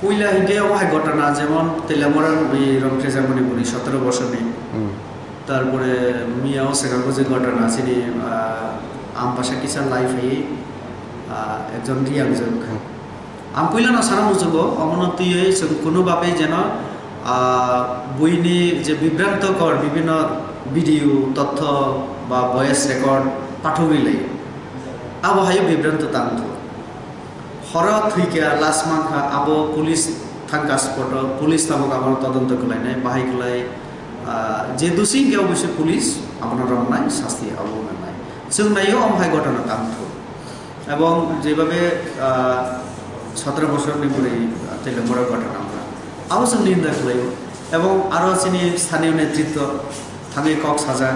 পইলা হিংকে ওহাই ঘটনা যেমন তেলামরার ওই রংক্রেজামণি বলি 17 বছর নেই তারপরে মিয়াও সেখানে যে ঘটনা আছে আম পাশা কিসার লাইফ হয়ে একজন রিয়াং যোগ আম কইলা না সারা মুজুব অমনতি কোনোভাবেই যেন বইনি যে বিভ্রান্তকর বিভিন্ন ভিডিও তথ্য বা ভয়েস রেকর্ড পাঠবিলাই আবহাওয়া বিভ্রান্ত তান্ত হরা থুইকা লাস্ট মাংখা আবো পুলিশ থাকা স্পট পুলিশ তাবক আমার তদন্ত খালাইনাই বাহাই খালাই যে দোষী কে অবশ্যই পুলিশ আপনার রমনায় শাস্তি আবহাওয়া নাই जों नायो अमहाय घटना तांथ এবং যেভাবে 17 বছরनि बुरै তেলেঙ্গানার ঘটনা আমরা আরও जों নিন্দা খালাयो এবং আরও আছেনি স্থানীয় নেতৃত্ব থাঙে কক্সবাজার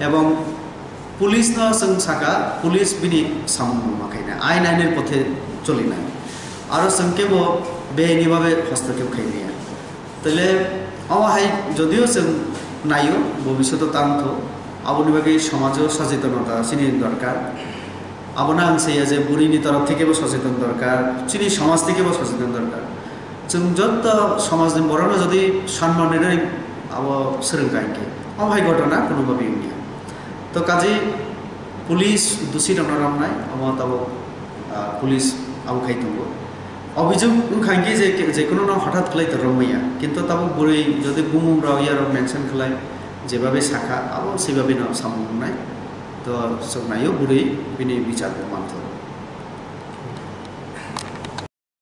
এবং পুলিশ ন जों साका पुलिस बिनि साममाखायना आयेन आयेननि पथे चलिनाय आरो जों केबो बेनिभाবে हस्तक्षेप खायनाया তাহলে अमहाय যদিও जों नायो ভবিষ্যৎ तांथ आबोनि बागै समाजও सचेतनता चिनि दरकार आबोना आंसेया जे बुरिनि तरफ थेकेबो सचेतन दरकार चिनि समाज थेकेबो सचेतन दरकार जों जत समाजनि बरनो जदि सम्माननै अब सोलोंथाइके अमहाय घटना कोनोभाबे गैया तो काजे पुलिस दोषी रमनाय अमताब पुलिस आबो खाइतंगो अभियोग खाइके जे कोनो ना हठाৎ खलाय त रमैया किन्तु ताबो बुरै जदि बुमुं राव यार मेंशन खलाय जेभाबे साखा आबो सेभाबे ना सामनाय तो जों नायो बुरै बिनि बिचारखौ मानथ